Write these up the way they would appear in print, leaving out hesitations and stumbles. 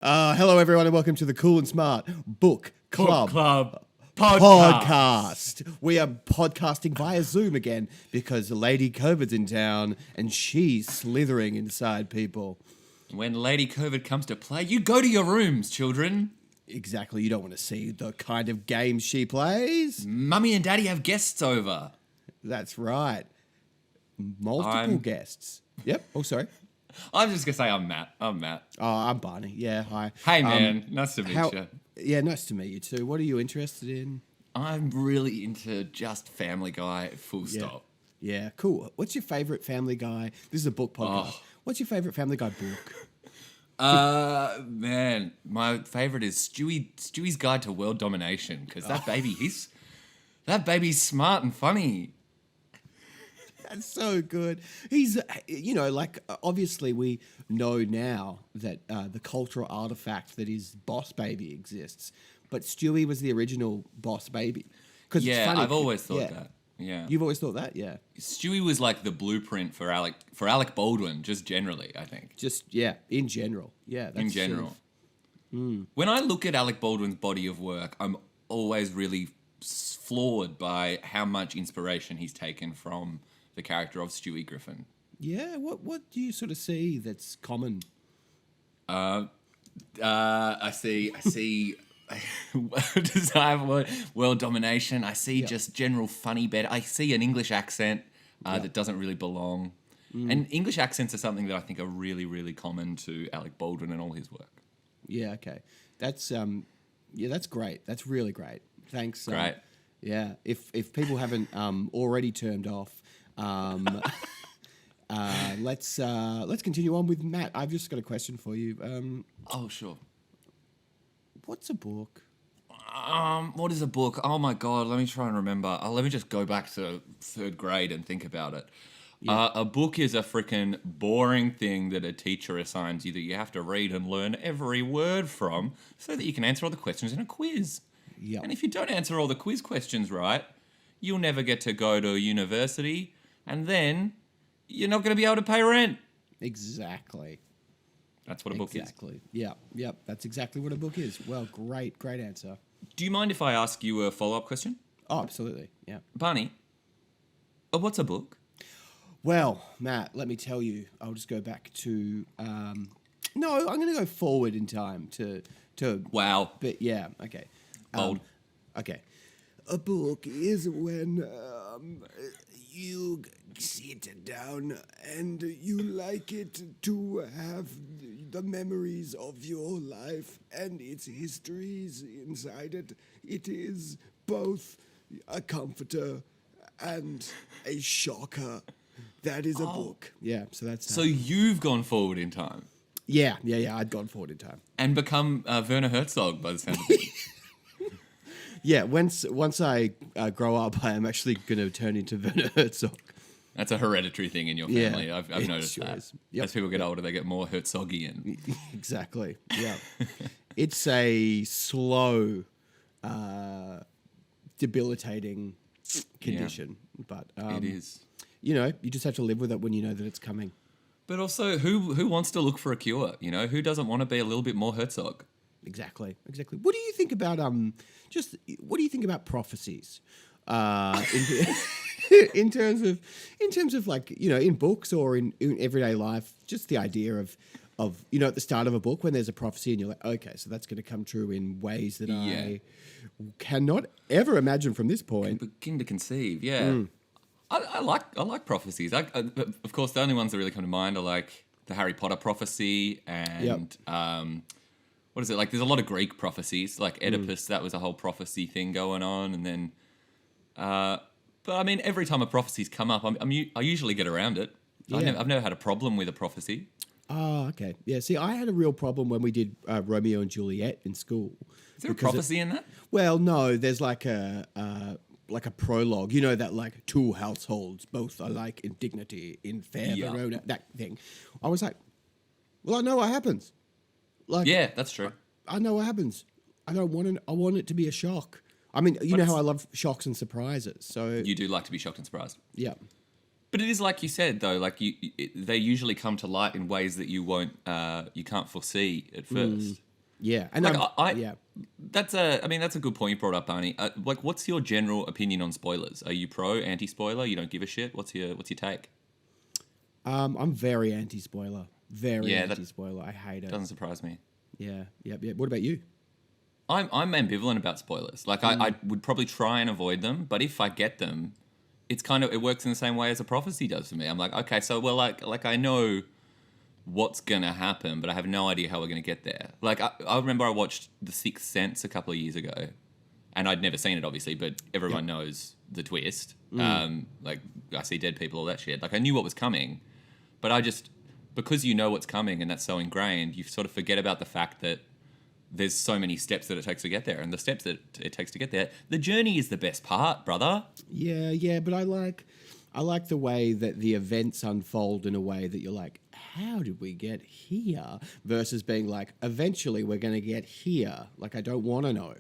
Hello, everyone, and welcome to the Cool and Smart Book Club, Podcast. We are podcasting via Zoom again because Lady COVID's in town and she's slithering inside people. When Lady COVID comes to play, you go to your rooms, children. Exactly. You don't want to see the kind of games she plays. Mummy and Daddy have guests over. That's right. Multiple guests. Yep. Oh, sorry. I'm just going to say I'm Matt. Oh, I'm Barney. Yeah, hi. Hey, man. Nice to meet you. Yeah, nice to meet you too. What are you interested in? I'm really into just Family Guy, full stop. Yeah, cool. What's your favourite Family Guy? This is a book podcast. Oh. What's your favourite Family Guy book? Man, my favourite is Stewie's Guide to World Domination, because that baby's smart and funny. That's so good. He's, obviously we know now that the cultural artifact that is Boss Baby exists, but Stewie was the original Boss Baby. Yeah, it's funny. I've always thought that. Yeah, you've always thought that. Yeah, Stewie was like the blueprint for Alec Baldwin, just generally. I think. In general. Yeah, that's in general. When I look at Alec Baldwin's body of work, I'm always really floored by how much inspiration he's taken from the character of Stewie Griffin. Yeah, what do you sort of see that's common? I see desire for world domination. I see just general funny bed. I see an English accent that doesn't really belong. And English accents are something that I think are really, really common to Alec Baldwin and all his work. Yeah, okay. That's that's great. That's really great. Thanks. Great. Yeah. If people haven't already turned off, let's continue on with Matt. I've just got a question for you. Oh, sure. What's a book? What is a book? Oh my God, let me try and remember. Let me just go back to third grade and think about it. Yeah. A book is a freaking boring thing that a teacher assigns you that you have to read and learn every word from so that you can answer all the questions in a quiz. Yeah. And if you don't answer all the quiz questions right, you'll never get to go to university, and then you're not going to be able to pay rent. Exactly. That's what a book is. Exactly. Yeah. Yep. That's exactly what a book is. Well, great answer. Do you mind if I ask you a follow-up question? Oh, absolutely. Yeah. Barney, what's a book? Well, Matt, let me tell you. I'll just go back to. No, I'm going to go forward in time to. Wow. But yeah. Okay. Bold. Okay. A book is when you sit down and you like it to have the memories of your life and its histories inside it. It is both a comforter and a shocker. That is a book. Yeah, so that's... So you've gone forward in time. Yeah, I'd gone forward in time. And become Werner Herzog by the sound of it. Yeah, once I grow up, I am actually going to turn into Werner Herzog. That's a hereditary thing in your family. Yeah, I've noticed sure that. Yep. As people get older, they get more Herzogian. Exactly. Yeah. It's a slow, debilitating condition, but it is. You just have to live with it when you know that it's coming. But also, who wants to look for a cure? Who doesn't want to be a little bit more Herzog? Exactly. What do you think about what do you think about prophecies? In terms of like, in books or in everyday life, just the idea of at the start of a book when there's a prophecy and you're like, okay, so that's going to come true in ways that I cannot ever imagine from this point. Begin to conceive, yeah. I like prophecies. Of course, the only ones that really come to mind are like the Harry Potter prophecy and what is it? Like, there's a lot of Greek prophecies, like Oedipus. That was a whole prophecy thing going on, and then. But I mean, every time a prophecy's come up, I usually get around it. Yeah. I've never had a problem with a prophecy. Oh, okay. Yeah, see, I had a real problem when we did Romeo and Juliet in school. Is there a prophecy in that? Well, no, there's like a prologue, that like two households, both alike in dignity, in fair Verona, that thing. I was like, well, I know what happens. Like, yeah, that's true. I know what happens. I want it to be a shock. I mean, you know how I love shocks and surprises. So you do like to be shocked and surprised. Yeah. But it is like you said, though. Like they usually come to light in ways that you can't foresee at first. Yeah, and Like that's a good point you brought up, Barney. Like, what's your general opinion on spoilers? Are you pro, anti-spoiler? You don't give a shit? What's your take? I'm very anti-spoiler. Very anti-spoiler. I hate it. Doesn't surprise me. Yeah. What about you? I'm ambivalent about spoilers. Like, I would probably try and avoid them, but if I get them, it works in the same way as a prophecy does for me. I'm like, okay, so like I know what's gonna happen, but I have no idea how we're gonna get there. Like, I remember I watched The Sixth Sense a couple of years ago, and I'd never seen it, obviously, but everyone knows the twist. Like, I see dead people, all that shit. Like, I knew what was coming, but because you know what's coming and that's so ingrained, you sort of forget about the fact that there's so many steps that it takes to get there, and the steps that it takes to get there, the journey is the best part, brother. Yeah, but I like the way that the events unfold in a way that you're like, how did we get here? Versus being like, eventually we're going to get here. Like, I don't want to know.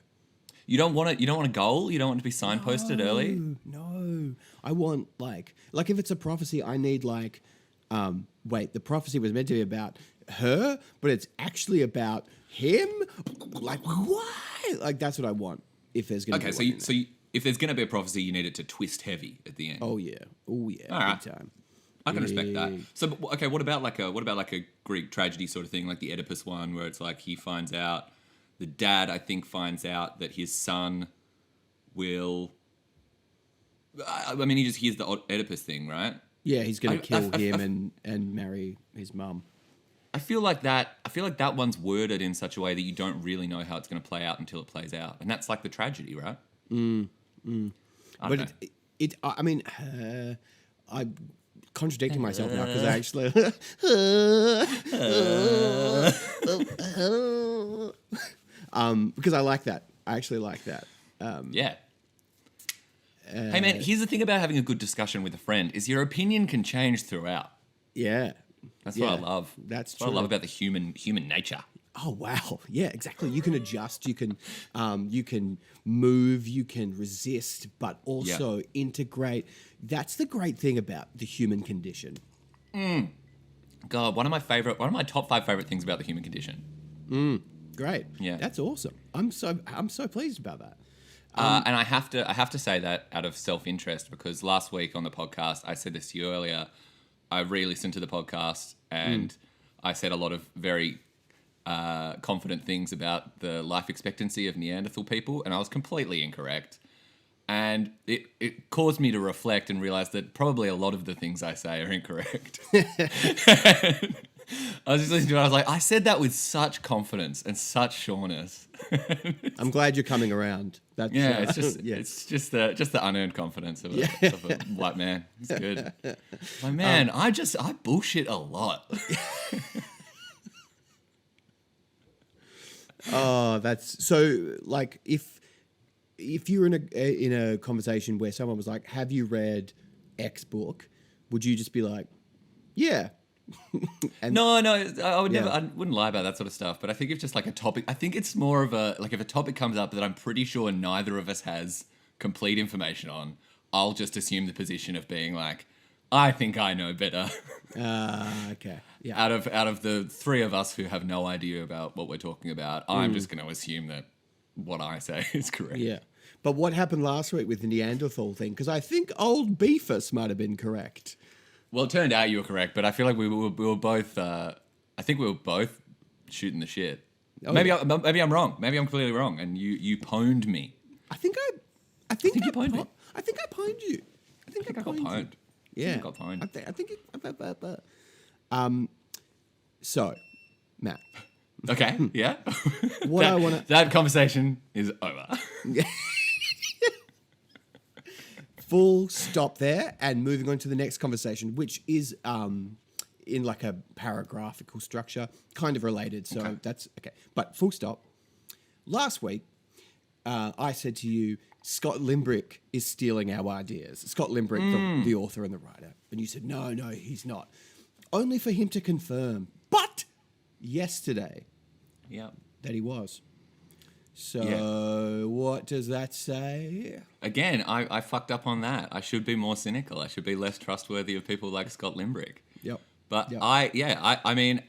You don't want a goal? You don't want to be signposted early? No. I want like if it's a prophecy, I need like, wait, the prophecy was meant to be about her, but it's actually about him? Like, why? Like, that's what I want if there's going to be one. So if there's going to be a prophecy, you need it to twist heavy at the end. Oh yeah, All big right. time. I can respect that. So, okay, what about like a Greek tragedy sort of thing, like the Oedipus one, where it's like the dad, I think, finds out that his son will. I mean, he just hears the Oedipus thing, right? Yeah, he's going to kill him and marry his mum. I feel like that one's worded in such a way that you don't really know how it's going to play out until it plays out, and that's like the tragedy, right? But I'm contradicting myself now because I actually because I like that. I actually like that. Yeah. Hey man, here's the thing about having a good discussion with a friend is your opinion can change throughout. Yeah. That's what I love. That's what I love about the human nature. Oh wow. Yeah, exactly. You can adjust, you can move, you can resist, but also integrate. That's the great thing about the human condition. God, one of my top 5 favorite things about the human condition. Great. Yeah. That's awesome. I'm so pleased about that. And I have to say that out of self-interest because last week on the podcast, I said this to you earlier, I re-listened to the podcast and I said a lot of very confident things about the life expectancy of Neanderthal people, and I was completely incorrect. And it caused me to reflect and realize that probably a lot of the things I say are incorrect. I was just listening to it. I was like, I said that with such confidence and such sureness. I'm glad you're coming around. That's, it's just the unearned confidence of a white man. It's good. My man, I bullshit a lot. Oh, that's so. Like, if you were in a conversation where someone was like, "Have you read X book?" Would you just be like, "Yeah"? No, I would never. I wouldn't lie about that sort of stuff. But I think it's just like a topic. I think it's more of a like if a topic comes up that I'm pretty sure neither of us has complete information on, I'll just assume the position of being like, I think I know better. Okay. Yeah. Out of the 3 of us who have no idea about what we're talking about, I'm just going to assume that what I say is correct. Yeah. But what happened last week with the Neanderthal thing? Because I think old Beefus might have been correct. Well, it turned out you were correct, but I feel like we were both. I think we were both shooting the shit. Oh, maybe I'm wrong. Maybe I'm clearly wrong, and you pwned me. I think you pwned me. I think I pwned you. I think I got pwned. Yeah, I got pwned. I think it. So, Matt. Okay. Yeah. That conversation is over. Full stop there, and moving on to the next conversation, which is in like a paragraphical structure, kind of related. So that's okay. But full stop. Last week, I said to you, Scott Limbrick is stealing our ideas. Scott Limbrick, the author and the writer. And you said, no, he's not. Only for him to confirm. But yesterday, that he was. So what does that say? Again, I fucked up on that. I should be more cynical. I should be less trustworthy of people like Scott Limbrick. Yep. But I mean,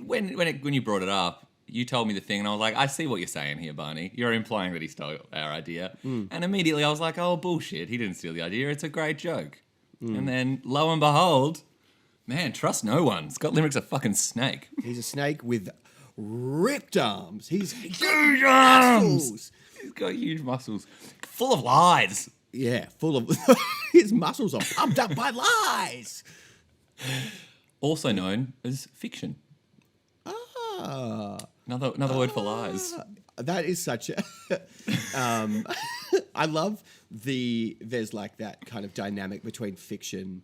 when you brought it up, you told me the thing, and I was like, I see what you're saying here, Barney. You're implying that he stole our idea. And immediately I was like, oh, bullshit. He didn't steal the idea. It's a great joke. And then, lo and behold, man, trust no one. Scott Limerick's a fucking snake. He's a snake with ripped arms. He's Huge arms! He's got huge muscles. Full of lies. Yeah, full of... His muscles are pumped up by lies. Also known as fiction. Ah. Another word for lies. That is such a... I love there's like that kind of dynamic between fiction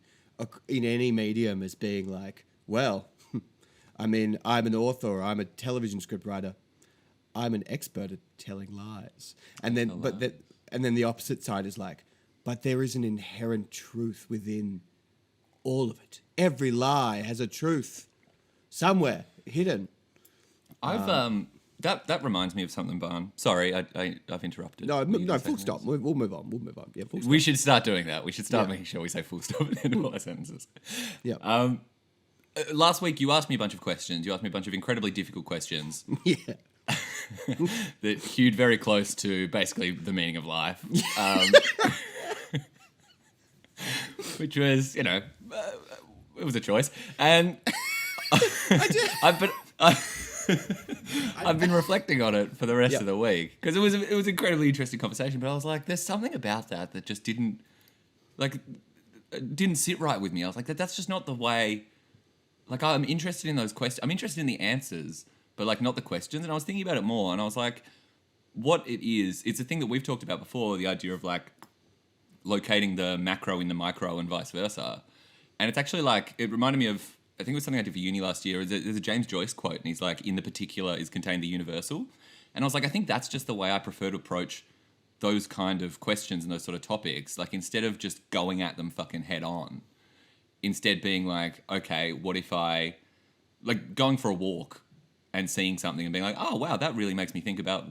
in any medium as being like, well, I mean, I'm an author, I'm a television script writer, I'm an expert at telling lies. And then, and then the opposite side is like, but there is an inherent truth within all of it. Every lie has a truth somewhere hidden. I've that reminds me of something, Barn. Sorry, I've interrupted. No, Were you no, gonna say full something stop. else? We'll move on. We'll move on. Yeah, full stop. We should start doing that. We should start Yeah. making sure we say full stop at the end of all our sentences. Yeah. Last week, you asked me a bunch of questions. You asked me a bunch of incredibly difficult questions Yeah. that hewed very close to basically the meaning of life. Which was, it was a choice. And I've been reflecting on it for the rest of the week because it was an incredibly interesting conversation. But I was like, there's something about that just didn't sit right with me. I was like, that's just not the way. Like, I'm interested in those questions. I'm interested in the answers, but like not the questions. And I was thinking about it more, and I was like, what it is, it's a thing that we've talked about before. The idea of like locating the macro in the micro and vice versa. And it's actually like, it reminded me of, I think it was something I did for uni last year. There's a James Joyce quote, and he's like, in the particular is contained the universal. And I was like, I think that's just the way I prefer to approach those kind of questions and those sort of topics. Like, instead of just going at them fucking head on, instead being like, okay, what if I, like, going for a walk and seeing something and being like, oh, wow, that really makes me think about,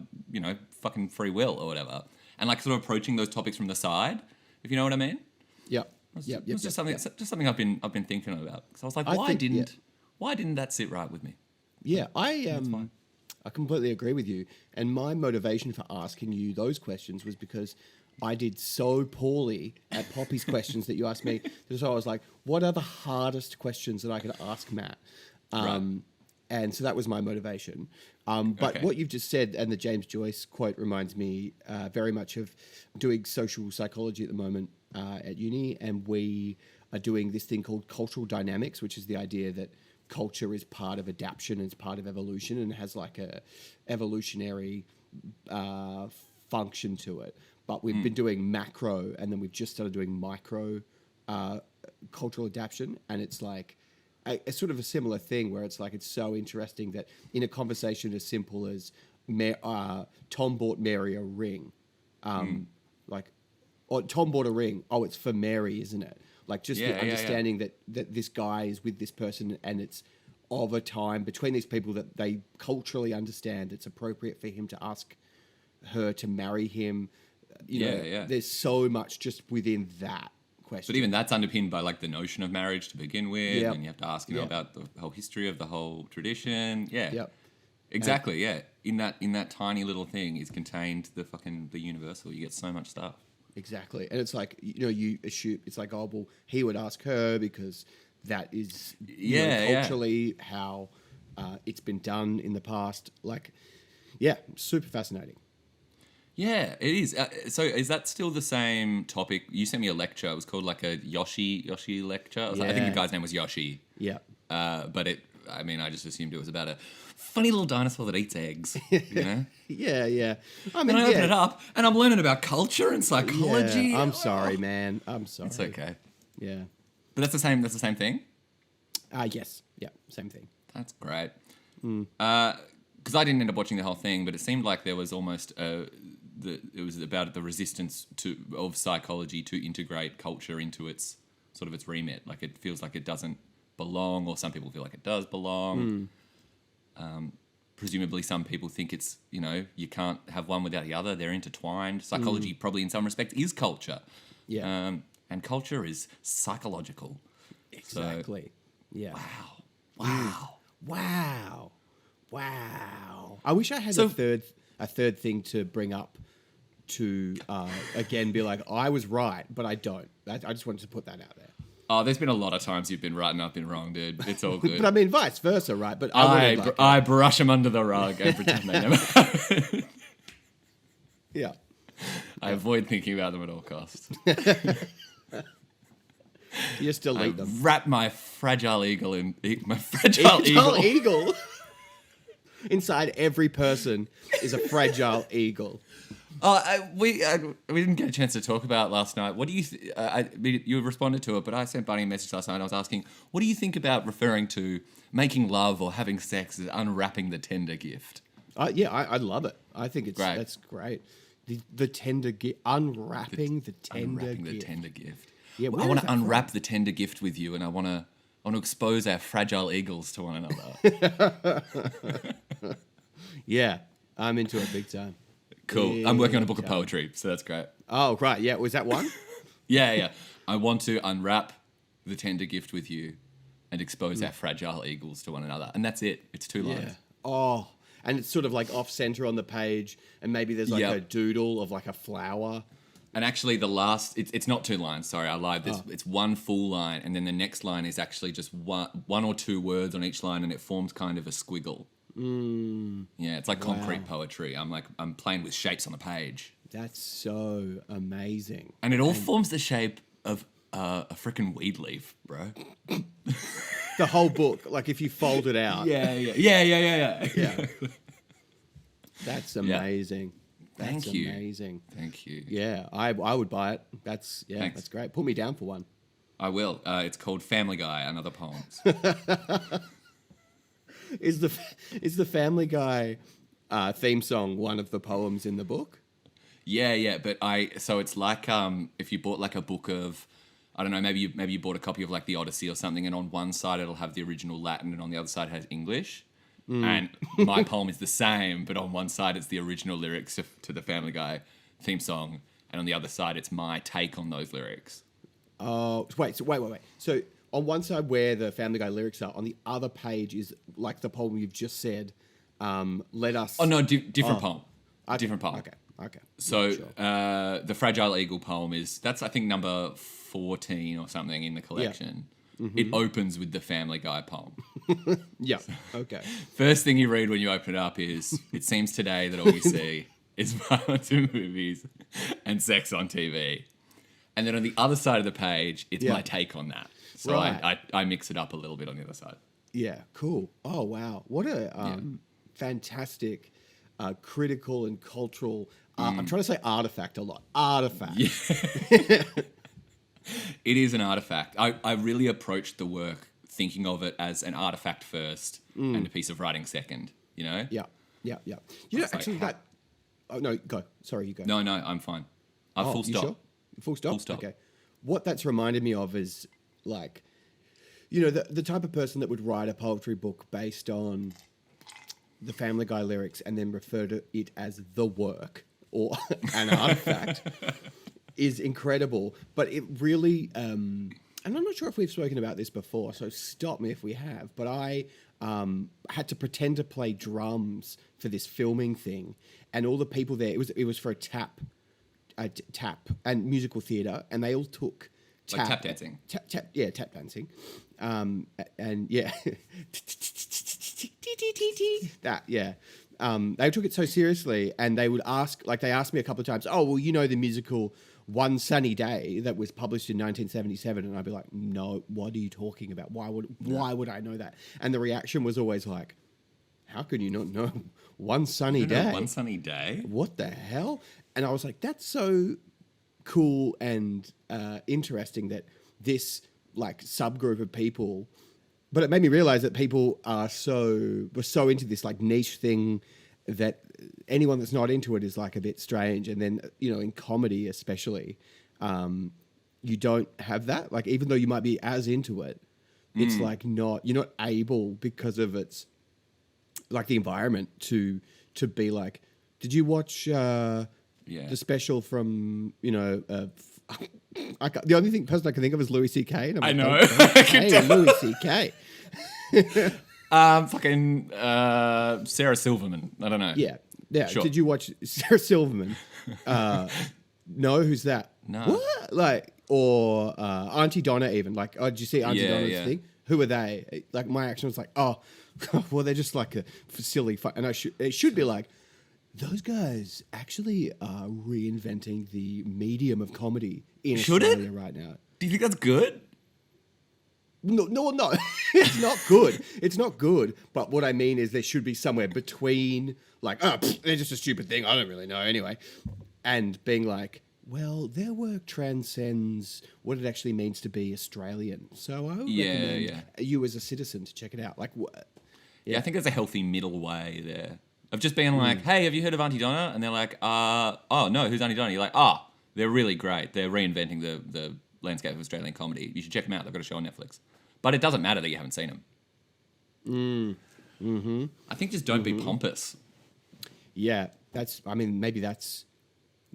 fucking free will or whatever. And like sort of approaching those topics from the side, if you know what I mean. Yep. It's just something I've been thinking about. So I was like, why didn't that sit right with me? Yeah, I completely agree with you. And my motivation for asking you those questions was because I did so poorly at Poppy's questions that you asked me. So I was like, what are the hardest questions that I could ask Matt? Right. And so that was my motivation. But what you've just said, and the James Joyce quote reminds me very much of doing social psychology at the moment at uni. And we are doing this thing called cultural dynamics, which is the idea that culture is part of adaptation and it's part of evolution and has like a evolutionary function to it. But we've been doing macro, and then we've just started doing micro cultural adaptation. And it's like a sort of a similar thing where it's like, it's so interesting that in a conversation as simple as Tom bought Mary a ring, or Tom bought a ring. Oh, it's for Mary, isn't it? Like just the understanding that this guy is with this person, and it's of a time between these people that they culturally understand it's appropriate for him to ask her to marry him. There's so much just within that question. But even that's underpinned by like the notion of marriage to begin with, and you have to ask, about the whole history of the whole tradition. Yeah. Yep. Exactly. In that tiny little thing is contained the universal. You get so much stuff. Exactly. And it's like, you assume it's like, oh, well, he would ask her because that is culturally how it's been done in the past. Like, super fascinating. Yeah, it is. So is that still the same topic? You sent me a lecture. It was called like a Yoshi lecture. I think the guy's name was Yoshi. Yeah. But I just assumed it was about a funny little dinosaur that eats eggs, Yeah. I mean, and I open it up, and I'm learning about culture and psychology. Yeah, I'm sorry, man. I'm sorry. It's okay. Yeah. But that's the same thing? Yes. Yeah, same thing. That's great. Because I didn't end up watching the whole thing, but it seemed like there was almost it was about the resistance of psychology to integrate culture into its remit. Like, it feels like it doesn't belong, or some people feel like it does belong. Presumably some people think it's, you can't have one without the other. They're intertwined. Psychology probably in some respect is culture. Yeah. And culture is psychological. Exactly. So, yeah. Wow. Wow. Wow. I wish I had a third thing to bring up to again be like, I was right, but I don't. I just wanted to put that out there. Oh, there's been a lot of times you've been right and I've been wrong, dude. It's all good. But I mean, vice versa, right? But I brush them under the rug and pretend they never happened. Yeah. I avoid thinking about them at all costs. You still I eat them. wrap my fragile eagle in my fragile eagle. Inside every person is a fragile eagle. We didn't get a chance to talk about it last night. What do you? You responded to it, but I sent Barney a message last night. I was asking, what do you think about referring to making love or having sex as unwrapping the tender gift? I love it. I think Great. That's great. The tender gift, unwrapping the tender gift. Yeah, I want to unwrap the tender gift with you, and I want to expose our fragile eagles to one another. Yeah, I'm into it big time. Cool. I'm working on a book of poetry, so that's great. Oh, right. Yeah. Was that one? Yeah. I want to unwrap the tender gift with you and expose our fragile eagles to one another. And that's it. It's 2 lines. Yeah. Oh, and it's sort of like off center on the page, and maybe there's like a doodle of like a flower. And actually the last, it's not 2 lines. Sorry, I lied. It's 1 full line. And then the next line is actually just one or 2 words on each line, and it forms kind of a squiggle. Yeah, it's like concrete poetry. I'm playing with shapes on the page. That's so amazing. And it all forms the shape of a freaking weed leaf, bro. The whole book, like if you fold it out. Yeah. That's amazing. Thank That's you. amazing. Thank you. Yeah, I would buy it. Thanks. That's great. Put me down for one. I will. It's called Family Guy and Other Poems. Is the Family Guy theme song one of the poems in the book? Yeah, but so it's like if you bought like a book of, I don't know, maybe you bought a copy of like the Odyssey or something, and on one side it'll have the original Latin and on the other side it has English. And my poem is the same, but on one side it's the original lyrics to the Family Guy theme song, and on the other side it's my take on those lyrics. Oh, wait. So on one side where the Family Guy lyrics are, on the other page is like the poem you've just said. Let us. Oh no, different poem. Different poem. Okay. So the Fragile Eagle poem that's I think number 14 or something in the collection. Yeah. Mm-hmm. It opens with the Family Guy poem. Yeah. Okay. First thing you read when you open it up is, it seems today that all you see is violence in movies and sex on TV. And then on the other side of the page, it's my take on that. So right. I mix it up a little bit on the other side. Yeah, cool. Oh, wow. What a fantastic critical and cultural... I'm trying to say artifact a lot. Artifact. Yeah. It is an artifact. I really approached the work thinking of it as an artifact first and a piece of writing second, you know? Yeah. You know, actually that... Oh, no, go. Sorry, you go. No, I'm fine. Full stop. Sure? Full stop? Full stop. Okay. What that's reminded me of is, like, you know, the type of person that would write a poetry book based on the Family Guy lyrics and then refer to it as the work or an artifact is incredible. But it really, and I'm not sure if we've spoken about this before, so stop me if we have, but I had to pretend to play drums for this filming thing, and all the people there, it was for a tap and musical theatre, and they all took tap dancing. Tap dancing. And yeah. That, yeah. They took it so seriously, and they would ask, like they asked me a couple of times, oh, well, you know the musical One Sunny Day that was published in 1977, and I'd be like, no, what are you talking about? Why would I know that? And the reaction was always like, how could you not know One Sunny Day? One Sunny Day? What the hell? And I was like, that's so cool and interesting that this like subgroup of people, but it made me realize that people were so into this like niche thing that anyone that's not into it is like a bit strange. And then, you know, in comedy especially, you don't have that. Like, even though you might be as into it, it's like you're not able, because of its like the environment, to be like, did you watch the special from, you know, the only person I can think of is Louis C.K. I know. Hey, Louis C.K. Fucking Sarah Silverman. I don't know. Yeah. Yeah. Sure. Did you watch Sarah Silverman? No, who's that? No. What? Like, or Auntie Donna even. Like, oh, did you see Auntie Donna's thing? Who are they? Like, my action was like, oh, well, they're just like a silly fun. And it should be like, those guys actually are reinventing the medium of comedy in Australia right now. Do you think that's good? No. It's not good. It's not good. But what I mean is there should be somewhere between, like, oh, they're just a stupid thing. I don't really know anyway. And being like, well, their work transcends what it actually means to be Australian. So I would recommend you as a citizen to check it out. Like, what? Yeah, I think there's a healthy middle way there of just being like, hey, have you heard of Auntie Donna? And they're like, oh, no, who's Auntie Donna? You're like, they're really great. They're reinventing the landscape of Australian comedy. You should check them out. They've got a show on Netflix. But it doesn't matter that you haven't seen them. I think just don't be pompous. Yeah, maybe that's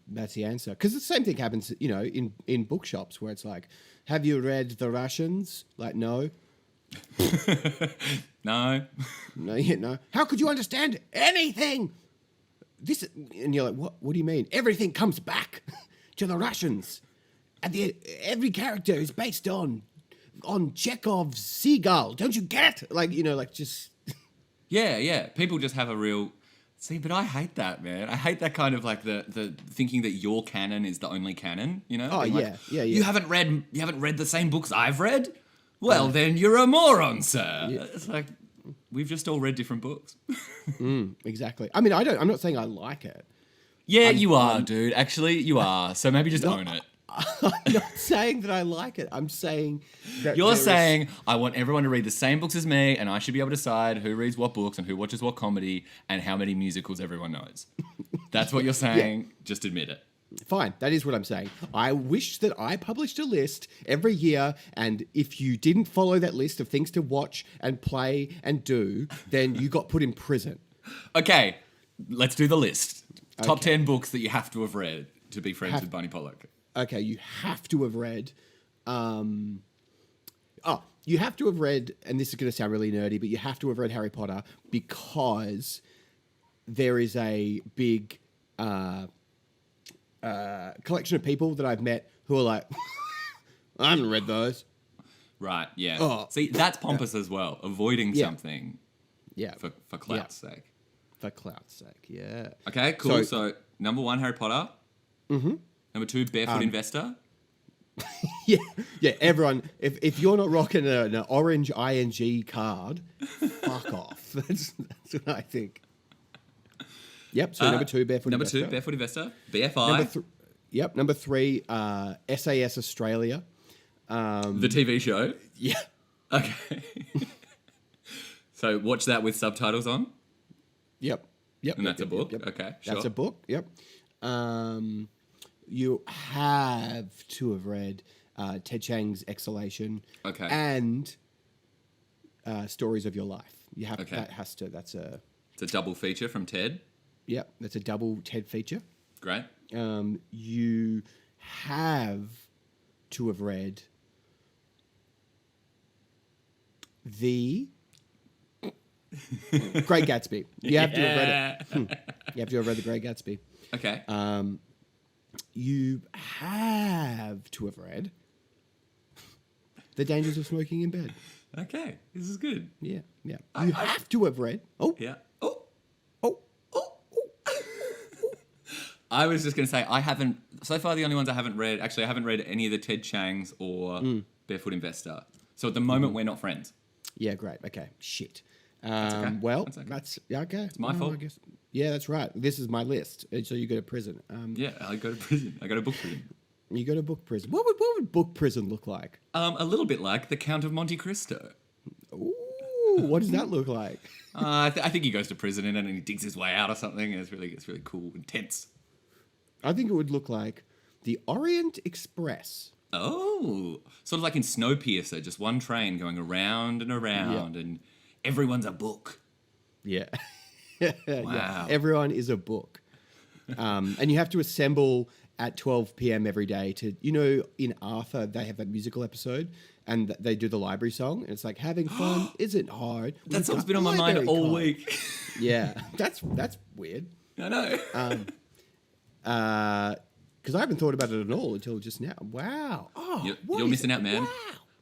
the answer. Because the same thing happens, in bookshops where it's like, have you read The Russians? Like, no. No. No. How could you understand anything? And you're like, what do you mean? Everything comes back to the Russians. Every character is based on Chekhov's seagull. Don't you get it? Like, just... Yeah. People just have a real... See, but I hate that, man. I hate that kind of like the thinking that your canon is the only canon, Oh, Being yeah, like, yeah. You haven't read the same books I've read? Well, then you're a moron, sir. Yeah. It's like, we've just all read different books. Exactly. I mean, I'm not saying I like it. Yeah, you are, dude. Actually, you are. So maybe just own it. I'm not saying that I like it. I'm saying that you're saying I want everyone to read the same books as me, and I should be able to decide who reads what books and who watches what comedy and how many musicals everyone knows. That's what you're saying. Yeah. Just admit it. Fine. That is what I'm saying. I wish that I published a list every year, and if you didn't follow that list of things to watch and play and do, then you got put in prison. Okay, let's do the list. Top 10 books that you have to have read to be friends with Barney Pollock. Okay, you have to have read... you have to have read, and this is going to sound really nerdy, but you have to have read Harry Potter because there is a big collection of people that I've met who are like, I haven't read those. Right, yeah. See, that's pompous as well, avoiding something for clout's sake. For clout's sake, yeah. Okay, cool. So number 1, Harry Potter. Mm-hmm. Number 2, Barefoot Investor. Yeah. Everyone, if you're not rocking an orange ING card, fuck off. That's what I think. Yep. So number 2, Barefoot Investor. Number 2, Barefoot Investor. BFI. Number 3, SAS Australia. The TV show. Yeah. Okay. So watch that with subtitles on. Yep. And that's a book. Yep. Okay. Sure. That's a book. Yep. You have to have read Ted Chiang's Exhalation. Okay. And Stories of Your Life. You have Okay. It's a double feature from Ted. Yep, that's a double Ted feature. Great. You have to have read The Great Gatsby. You have to have read it. You have to have read The Great Gatsby. Okay. You have to have read The Dangers of Smoking in Bed. Okay, this is good. Yeah. You have to have read. Yeah. I was just going to say, I haven't, so far the only ones I haven't read, actually I haven't read any of the Ted Chiang's or Barefoot Investor. So at the moment we're not friends. Yeah, great. Okay. Shit. That's okay. Well, That's okay. that's okay. It's my fault. I guess. Yeah, that's right. This is my list. So you go to prison. Yeah, I go to prison. I go to book prison. You go to book prison. What would book prison look like? A little bit like the Count of Monte Cristo. Ooh, what does that look like? I think he goes to prison in it and he digs his way out or something. And it's really cool and tense. I think it would look like the Orient Express. Oh, sort of like in Snowpiercer, just one train going around and around, and everyone's a book. Yeah. Wow. Yeah. Everyone is a book. And you have to assemble at 12 p.m. every day to, in Arthur, they have that musical episode, and they do the library song, and it's like having fun isn't hard. That song's been on my mind all week. Yeah, that's weird. I know. Because I haven't thought about it at all until just now. Wow. Oh, you're missing out, man. Wow.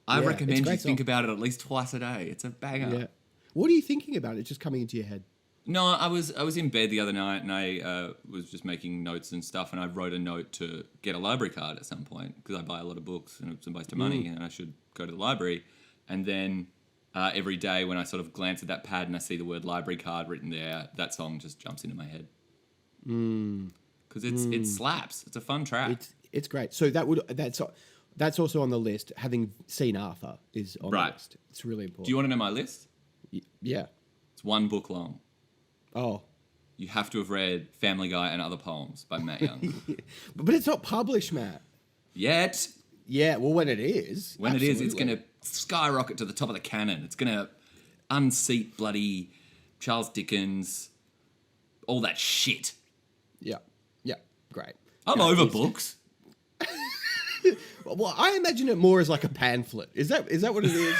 I Yeah, recommend it's a you great think song. about it at least twice a day. It's a banger. Yeah. What are you thinking about? It's just coming into your head. No, I was in bed the other night and I was just making notes and stuff, and I wrote a note to get a library card at some point because I buy a lot of books and it's a waste of money and I should go to the library. And then every day when I sort of glance at that pad and I see the word library card written there, that song just jumps into my head. Because it slaps. It's a fun track. It's great. So that's also on the list. Having seen Arthur is on the list. It's really important. Do you want to know my list? Yeah. It's one book long. Oh. You have to have read Family Guy and Other Poems by Matt Young. But it's not published, Matt. Yet. Yeah, well, when it is. When it is, it's going to skyrocket to the top of the cannon. It's going to unseat bloody Charles Dickens, all that shit. Yeah. Yeah. Great. I'm over books. Well, I imagine it more as like a pamphlet. Is that what it is?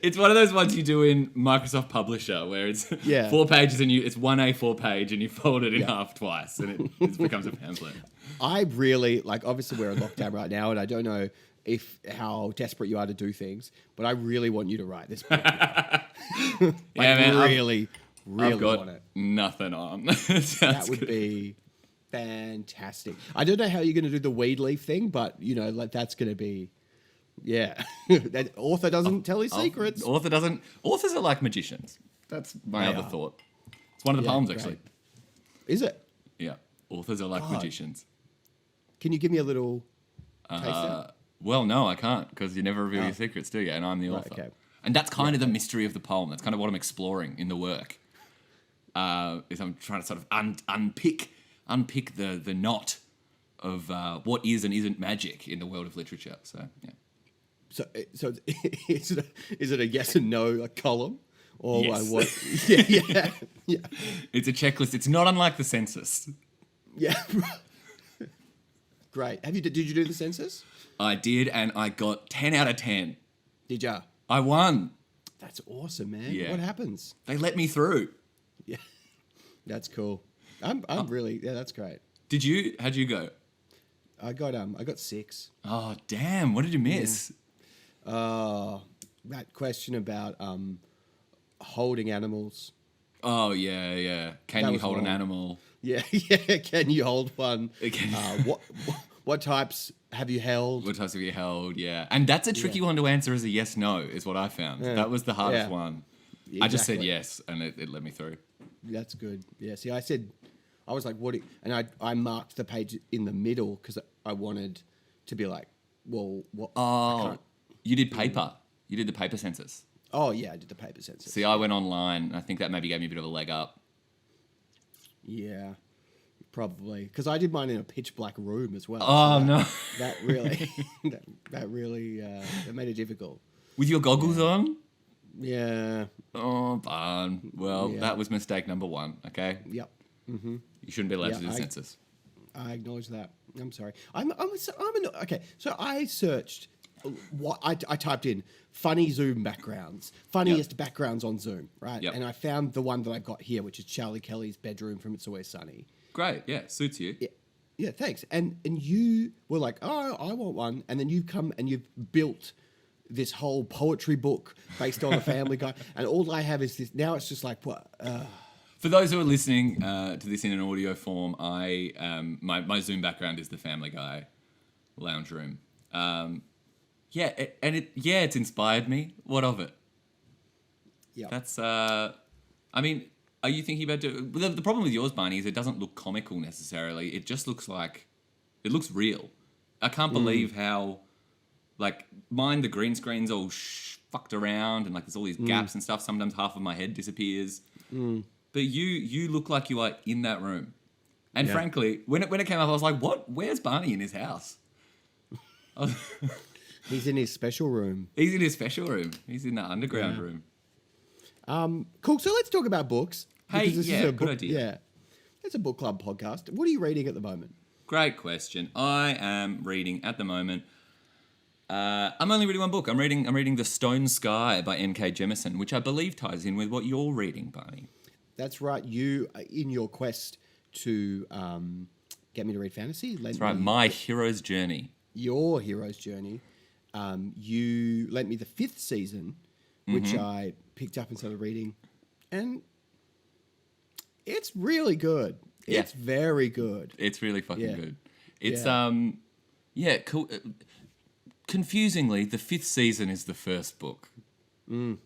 It's one of those ones you do in Microsoft Publisher where it's 4 pages and it's one A4 page and you fold it in half twice and it becomes a pamphlet. I really obviously we're in lockdown right now and I don't know how desperate you are to do things, but I really want you to write this book. Man, really I've got want it. Nothing on. That would be fantastic. I don't know how you're going to do the weed leaf thing, but that's going to be. Yeah, that author doesn't tell his secrets. Authors are like magicians. That's my other thought. It's one of the poems, actually. Is it? Yeah, authors are like magicians. Can you give me a little taste? Well, no, I can't because you never reveal your secrets, do you? And I'm the author. Okay. And that's kind of the mystery of the poem. That's kind of what I'm exploring in the work. Is I'm trying to sort of unpick the knot of what is and isn't magic in the world of literature. So yeah. So is it a yes and no column or Yes. what? Yeah. It's a checklist. It's not unlike the census. Yeah. Great. Did you do the census? I did, and I got 10 out of 10. Did ya? I won. That's awesome, man. Yeah. What happens? They let me through. Yeah. That's cool. I'm really that's great. How'd you go? I got 6. Oh, damn. What did you miss? That question about holding animals. Oh, yeah. Can That you was hold an wrong. animal? Yeah. Can you hold one? What types have you held? What types have you held? Yeah. And that's a tricky one to answer as a yes-no, is what I found. Yeah. That was the hardest Yeah. one. I just said Exactly. yes, and it let me through. That's good. Yeah. See, I was like, and I marked the page in the middle because I wanted to be like, well, what? I Oh, can't- you did paper. You did the paper census. Oh yeah, I did the paper census. See, I went online, and I think that maybe gave me a bit of a leg up. Yeah, probably because I did mine in a pitch black room as well. Oh, so no. that really, that really that made it difficult. With your goggles on? Yeah. Oh, Barn. Well, Yeah. that was mistake number 1, okay? Yep. You shouldn't be allowed to do the I- census. I acknowledge that. I'm sorry. Okay. So I searched. I typed in funny Zoom backgrounds, funniest backgrounds on Zoom, right? Yep. And I found the one that I've got here, which is Charlie Kelly's bedroom from It's Always Sunny. Great, yeah, suits you. Yeah, thanks. And you were like, oh, I want one, and then you've come and you've built this whole poetry book based on a Family Guy, and all I have is this. Now it's just like what. For those who are listening to this in an audio form, my Zoom background is the Family Guy lounge room. It's inspired me. What of it? Yeah. That's, are you thinking about the problem with yours, Barney, is it doesn't look comical necessarily. It just looks it looks real. I can't believe how, mine, the green screen's all fucked around and there's all these gaps and stuff. Sometimes half of my head disappears. But you look like you are in that room. And frankly, when it came up, I was like, what? Where's Barney in his house? He's in his special room. He's in his special room. He's in the underground room. Cool. So let's talk about books. Hey, because this is yeah, a good book, idea. Yeah, it's a book club podcast. What are you reading at the moment? Great question. I am reading at the moment I'm only reading one book. I'm reading The Stone Sky by N.K. Jemisin, which I believe ties in with what you're reading, Barney. That's right. You, in your quest to get me to read fantasy, That's right. My hero's journey. Your hero's journey. You lent me the 5th season, which I picked up and started reading, and it's really good. Yeah. It's very good. It's really fucking good. It's cool. Confusingly, the 5th season is the first book. In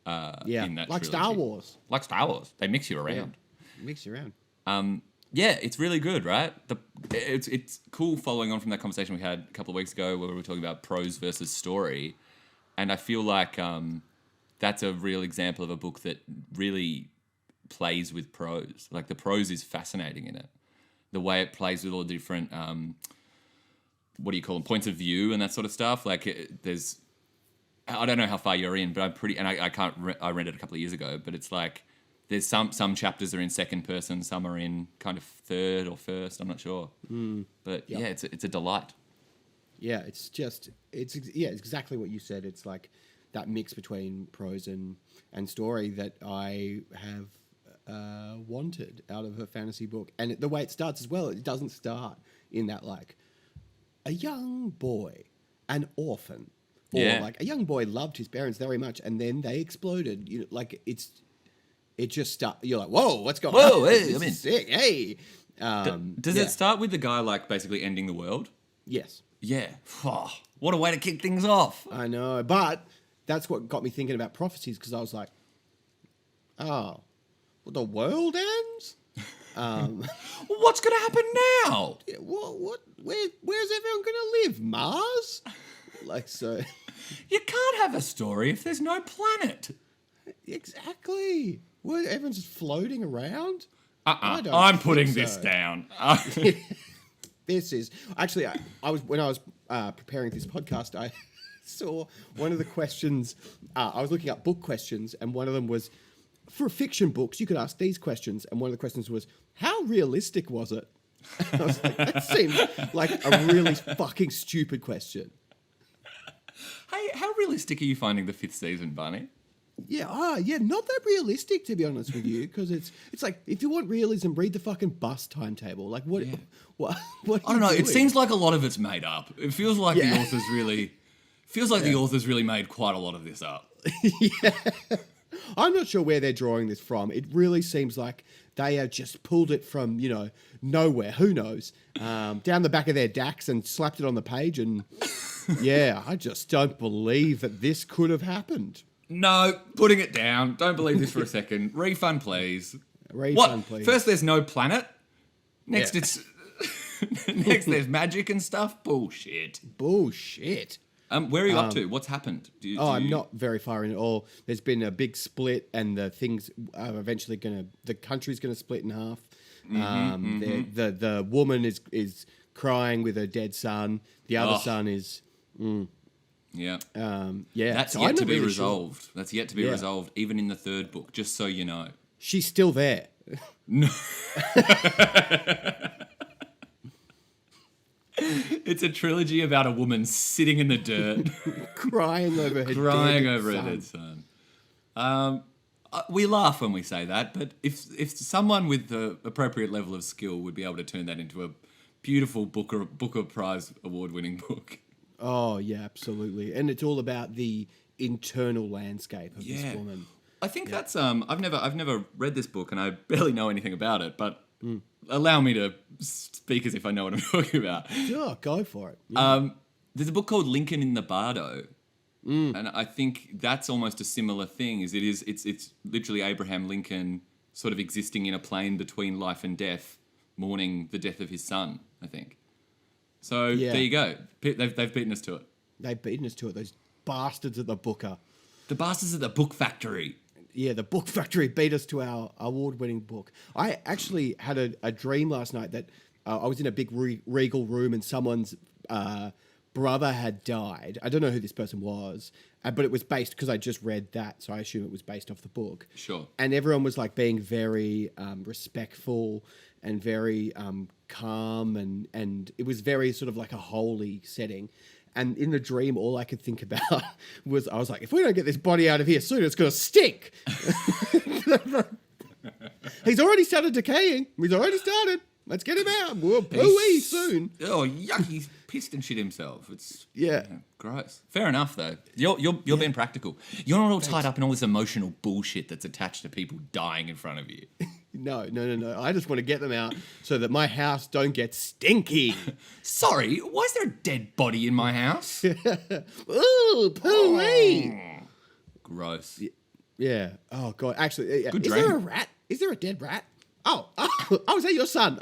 that like trilogy. Star Wars. Like Star Wars. They mix you around. Mix you around. It's really good, right? It's cool following on from that conversation we had a couple of weeks ago where we were talking about prose versus story. And I feel like that's a real example of a book that really plays with prose. Like the prose is fascinating in it. The way it plays with all the different, what do you call them, points of view and that sort of stuff. Like there's, I don't know how far you're in, but I'm pretty, and I read it a couple of years ago, but it's like, there's some chapters are in second person, some are in kind of third or first. I'm not sure, but it's a delight. Yeah, it's exactly what you said. It's like that mix between prose and story that I have wanted out of a fantasy book. And the way it starts as well, it doesn't start in that like a young boy, an orphan, or like a young boy loved his parents very much, and then they exploded. You know, like it just starts. You're like, whoa, what's going on? Whoa, hey, This is sick. Hey, does it start with the guy like basically ending the world? Yes. Yeah. Oh, what a way to kick things off. I know, but that's what got me thinking about prophecies, because I was like, oh, well, the world ends? What's going to happen now? Yeah, where's everyone going to live? Mars? Like, so... You can't have a story if there's no planet. Exactly. Well, everyone's just floating around? I'm putting this down. This is... Actually, when I was preparing this podcast, I saw one of the questions... I was looking up book questions, and one of them was, for fiction books, you could ask these questions, and one of the questions was, how realistic was it? I was like, that seems like a really fucking stupid question. Hey, how realistic are you finding the 5th season, Barney? Yeah, not that realistic, to be honest with you, because it's like, if you want realism, read the fucking bus timetable. Like, what I don't know. It seems like a lot of it's made up. It feels like the authors really... the authors really made quite a lot of this up. Yeah. I'm not sure where they're drawing this from. It really seems like they have just pulled it from, nowhere. Who knows? Down the back of their DAX and slapped it on the page. And yeah, I just don't believe that this could have happened. No, putting it down. Don't believe this for a second. Refund, please. Refund, please. First, there's no planet. Next, it's... Next, there's magic and stuff. Bullshit. Where are you up to? What's happened? I'm not very far in at all. There's been a big split, and the things are eventually the country's going to split in half. The woman is crying with her dead son. The other son is... Yeah. That's yet to be resolved. Sure. That's yet to be resolved, even in the 3rd book, just so you know. She's still there. No. It's a trilogy about a woman sitting in the dirt. crying over her dead son. We laugh when we say that, but if someone with the appropriate level of skill would be able to turn that into a beautiful Booker Prize award-winning book. Oh, yeah, absolutely. And it's all about the internal landscape of this woman. I think that's... I've never read this book, and I barely know anything about it, but allow me to speak as if I know what I'm talking about. Sure, go for it. Yeah. There's a book called Lincoln in the Bardo, and I think that's almost a similar thing. It's literally Abraham Lincoln sort of existing in a plane between life and death, mourning the death of his son, I think. So there you go. They've beaten us to it. They've beaten us to it. Those bastards at the Booker. The bastards at the Book Factory. Yeah, the Book Factory beat us to our award-winning book. I actually had a dream last night that I was in a big regal room and someone's brother had died. I don't know who this person was, but it was based, because I just read that, so I assume it was based off the book. Sure. And everyone was like being very respectful and very calm, and it was very sort of like a holy setting. And in the dream, all I could think about was, I was like, if we don't get this body out of here soon, it's going to stink. He's already started decaying. He's already started. Let's get him out. We'll pooey soon. Oh, yuck! He's pissed and shit himself. It's Gross. Fair enough, though. You're being practical. You're not all tied up in all this emotional bullshit that's attached to people dying in front of you. No. I just want to get them out so that my house don't get stinky. Sorry, why is there a dead body in my house? Ooh, pooey. Gross. Yeah. Oh God. Actually, Good is dream. there a rat? Is there a dead rat? Oh, is that your son?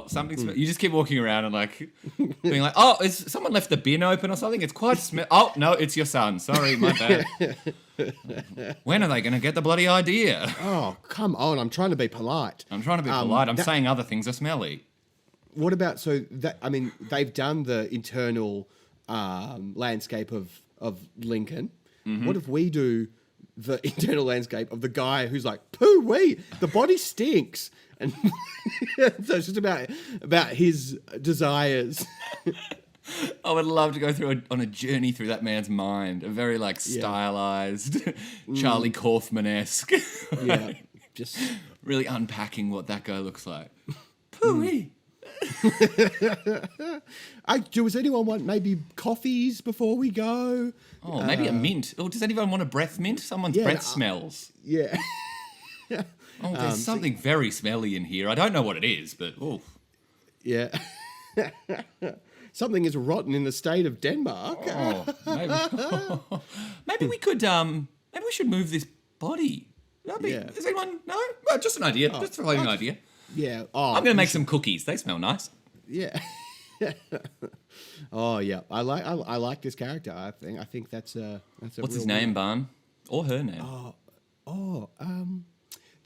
Something's... You just keep walking around and like being like, oh, is someone left the bin open or something? It's quite oh, no, it's your son. Sorry, my bad. When are they going to get the bloody idea? Oh, come on. I'm trying to be polite. I'm saying other things are smelly. What about, they've done the internal landscape of Lincoln. Mm-hmm. What if we do the internal landscape of the guy who's like, poo-wee, the body stinks. And so it's just about his desires. I would love to go on a journey through that man's mind. A very stylized, Charlie Kaufman-esque. Yeah. Just really unpacking what that guy looks like. Poo-wee. Does anyone want maybe coffees before we go? Oh, maybe a mint. Oh, does anyone want a breath mint? Someone's breath smells. Yeah. Oh, there's something very smelly in here. I don't know what it is, but oh. Yeah. Something is rotten in the state of Denmark. Oh, maybe we could. Maybe we should move this body. Does anyone? No, just an idea. Just throwing an idea. Yeah. Oh, I'm going to make some cookies. They smell nice. Yeah. Oh yeah. I like this character. I think that's a. What's his name, Barn? Or her name?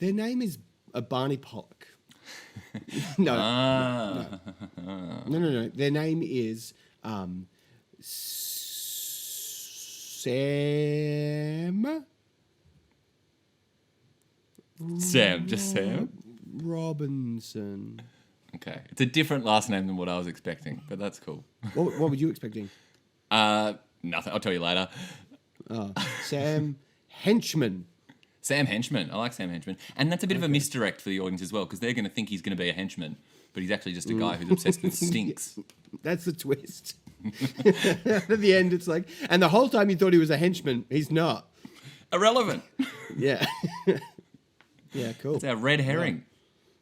Their name is Barney Pollock. No. Their name is Sam. Sam, just Sam. Robinson. Okay, it's a different last name than what I was expecting, but that's cool. What were you expecting? Nothing. I'll tell you later. Sam Henchman. Sam Henchman. I like Sam Henchman. And that's a bit of a misdirect for the audience as well, because they're going to think he's going to be a henchman, but he's actually just a guy who's obsessed with stinks. That's the twist. At the end, it's like, and the whole time you thought he was a henchman, he's not. Irrelevant. Yeah. Yeah, cool. It's our red herring.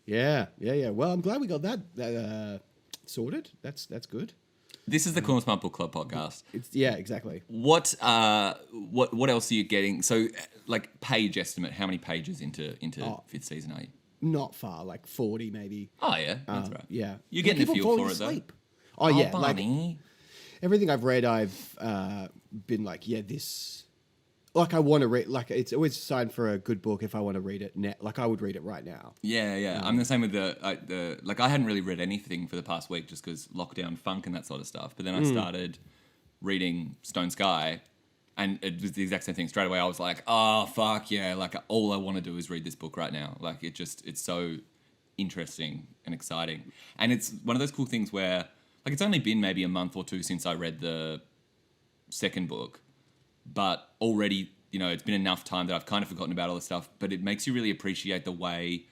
Yeah. Well, I'm glad we got that sorted. That's good. This is the Corner Smart Book Club podcast. Yeah, exactly. What else are you getting? So, like, page estimate. How many pages into fifth season are you? Not far, like 40 maybe. Oh yeah, that's right. Yeah, you're getting a feel for it though. Oh yeah, Barney. like everything I've read, I've been like, this. Like I want to read. Like it's always a sign for a good book if I want to read it. Like I would read it right now. Yeah. I'm the same with the like. I hadn't really read anything for the past week just because lockdown funk and that sort of stuff. But then I started reading Stone Sky, and it was the exact same thing. Straight away, I was like, oh fuck yeah! Like all I want to do is read this book right now. Like it's so interesting and exciting, and it's one of those cool things where like it's only been maybe a month or two since I read the second book. But already, it's been enough time that I've kind of forgotten about all this stuff. But it makes you really appreciate the way...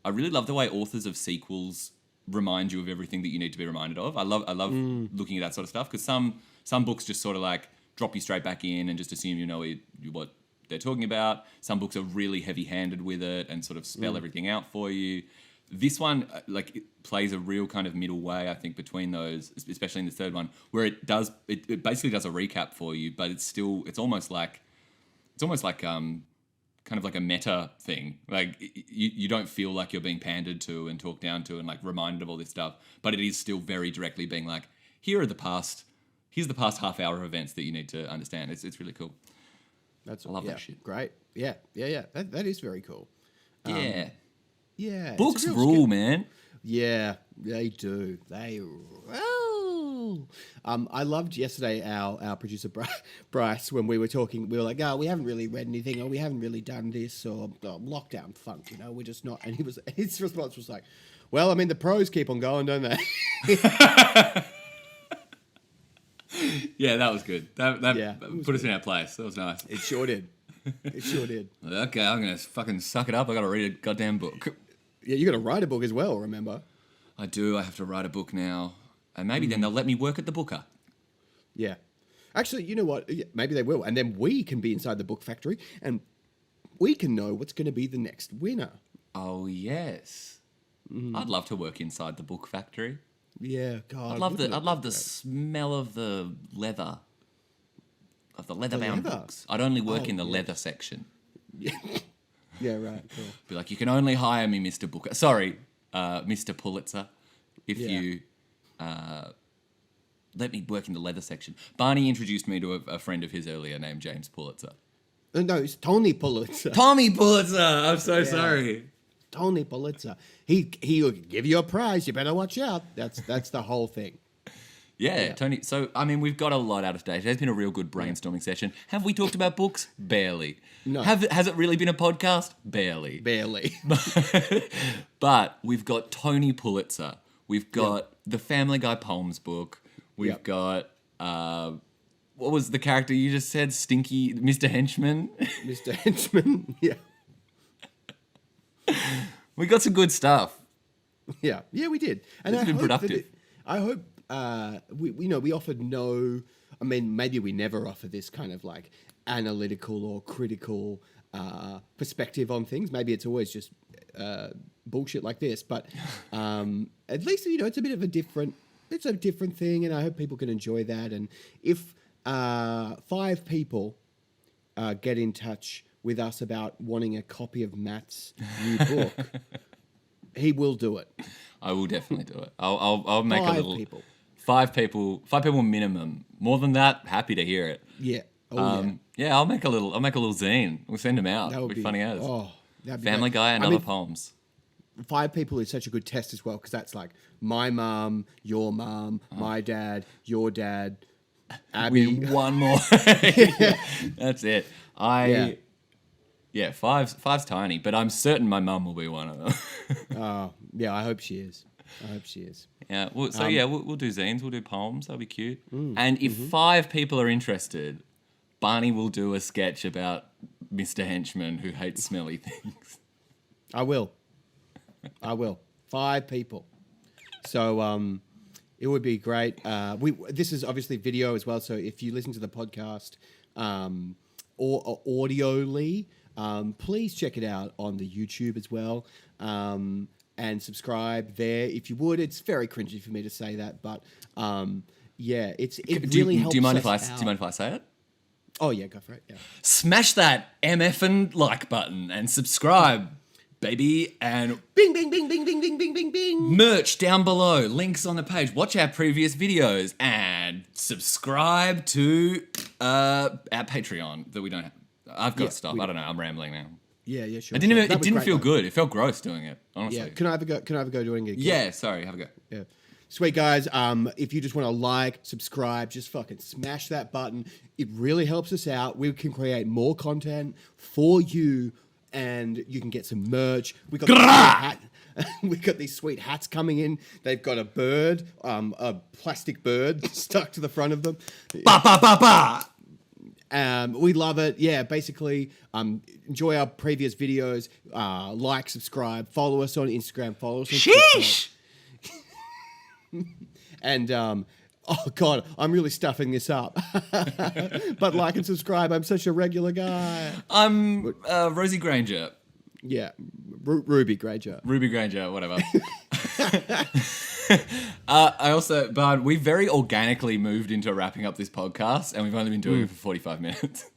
I really love the way authors of sequels remind you of everything that you need to be reminded of. I love looking at that sort of stuff because some books just sort of like drop you straight back in and just assume you know what they're talking about. Some books are really heavy-handed with it and sort of spell everything out for you. This one, it plays a real kind of middle way, I think, between those, especially in the third one, where it basically does a recap for you, but it's almost like kind of like a meta thing. Like you don't feel like you're being pandered to and talked down to and like reminded of all this stuff, but it is still very directly being like, here's the past half hour of events that you need to understand. It's really cool. I love that shit. Great. Yeah. That is very cool. Yeah. Yeah. Books rule, man. Yeah, they do. They rule. I loved yesterday our producer Bryce when we were talking. We were like, we haven't really read anything, or we haven't really done this, or lockdown funk. We're just not. And his response was like, well, I mean, the pros keep on going, don't they? Yeah, that was good. That Yeah, put us in our place. That was nice. It sure did. It sure did. Okay, I'm gonna fucking suck it up. I gotta read a goddamn book. Yeah, you got to write a book as well. Remember? I do. I have to write a book now, and maybe then they'll let me work at the booker. Yeah. Actually, you know what? Yeah, maybe they will, and then we can be inside the book factory, and we can know what's going to be the next winner. Oh yes, I'd love to work inside the book factory. Yeah, God. I'd love the smell of the leather, of the leather-bound leather? books. I'd only work in the leather section. Yeah. Yeah, right. Cool. Be like, you can only hire me, Mr. Booker. Sorry, Mr. Pulitzer, if you let me work in the leather section. Barney introduced me to a friend of his earlier named James Pulitzer. No, it's Tony Pulitzer. Tommy Pulitzer! I'm so sorry. Tony Pulitzer. He'll give you a prize. You better watch out. That's the whole thing. Yeah, Tony. So, I mean, we've got a lot out of date. It has been a real good brainstorming session. Have we talked about books? Barely. No. Has it really been a podcast? Barely. Barely. But we've got Tony Pulitzer. We've got the Family Guy Poems book. We've got, what was the character you just said? Stinky, Mr. Henchman? Mr. Henchman. Yeah. We got some good stuff. Yeah. Yeah, we did. And It's been productive. I hope we offered no. I mean, maybe we never offer this kind of like analytical or critical perspective on things. Maybe it's always just bullshit like this. But at least it's a bit of a different. It's a different thing, and I hope people can enjoy that. And if 5 people get in touch with us about wanting a copy of Matt's new book, he will do it. I will definitely do it. I'll make 5 a little. people. 5 people minimum. More than that, happy to hear it. Yeah. Yeah, I'll make a little zine. We'll send them out. That It'll would be funny as. Oh, that'd be Family great. Guy and I other mean, poems. 5 people is such a good test as well, because that's like my mum, your mum, my dad, your dad, Abby. With one more. That's it. Five's tiny, but I'm certain my mum will be one of them. Yeah, I hope she is. Yeah. Well, we'll do zines. We'll do poems. That'll be cute. And if 5 people are interested, Barney will do a sketch about Mr. Henchman who hates smelly things. I will. 5 people. So it would be great. This is obviously video as well. So if you listen to the podcast or audioly, please check it out on the YouTube as well. And subscribe there if you would. It's very cringy for me to say that, but it really helps. Do you mind us if out. Do you mind if I say it? Oh yeah, go for it. Yeah. Smash that MF and like button and subscribe, baby. And Bing, bing, bing, bing, bing, bing, bing, bing, bing. merch down below. Links on the page. Watch our previous videos and subscribe to our Patreon that we don't have. I've got to stop. I don't know. I'm rambling now. Yeah, sure. It didn't That was feel great, though. good. It felt gross doing it, honestly. Yeah. Can I have a go doing it again? Yeah, sorry. Have a go. Yeah. Sweet guys, if you just want to like, subscribe, just fucking smash that button. It really helps us out. We can create more content for you, and you can get some merch. We got we got these sweet hats coming in. They've got a bird, a plastic bird stuck to the front of them. Ba ba ba ba. We love it. Yeah, basically, enjoy our previous videos. Like, subscribe, follow us on Instagram, follow us on Sheesh. TikTok. And, oh God, I'm really stuffing this up. But like and subscribe. I'm such a regular guy. I'm Rosie Granger. Yeah, Ruby Granger. Ruby Granger, whatever. But we very organically moved into wrapping up this podcast, and we've only been doing it for 45 minutes.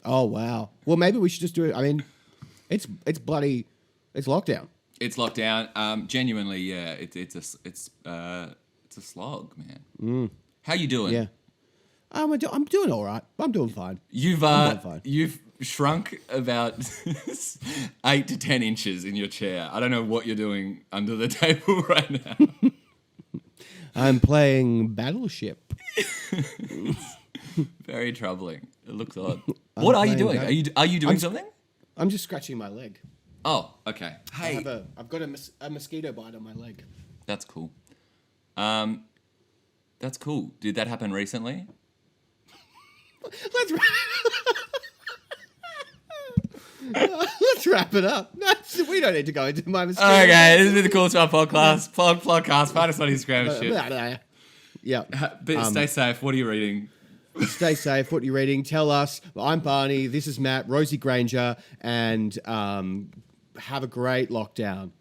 Oh wow. Well, maybe we should just do it. I mean, it's lockdown. It's lockdown. Genuinely, yeah. It's a slog, man. How you doing? Yeah. I'm doing all right. I'm doing fine. You've doing fine. you've shrunk about 8 to 10 inches in your chair. I don't know what you're doing under the table right now. I'm playing Battleship. Very troubling. It looks odd. What are you doing? Are you doing something? I'm just scratching my leg. Oh, okay. Hey, I've got a mosquito bite on my leg. that's cool. That's cool. Did that happen recently? Let's let's wrap it up. No, we don't need to go into my mistake. Okay, this has been the Cool Smart podcast. Find us on Instagram and shit. Yeah. But stay safe. What are you reading? Stay safe. What are you reading? Tell us. I'm Barney. This is Matt, Rosie Granger, and have a great lockdown.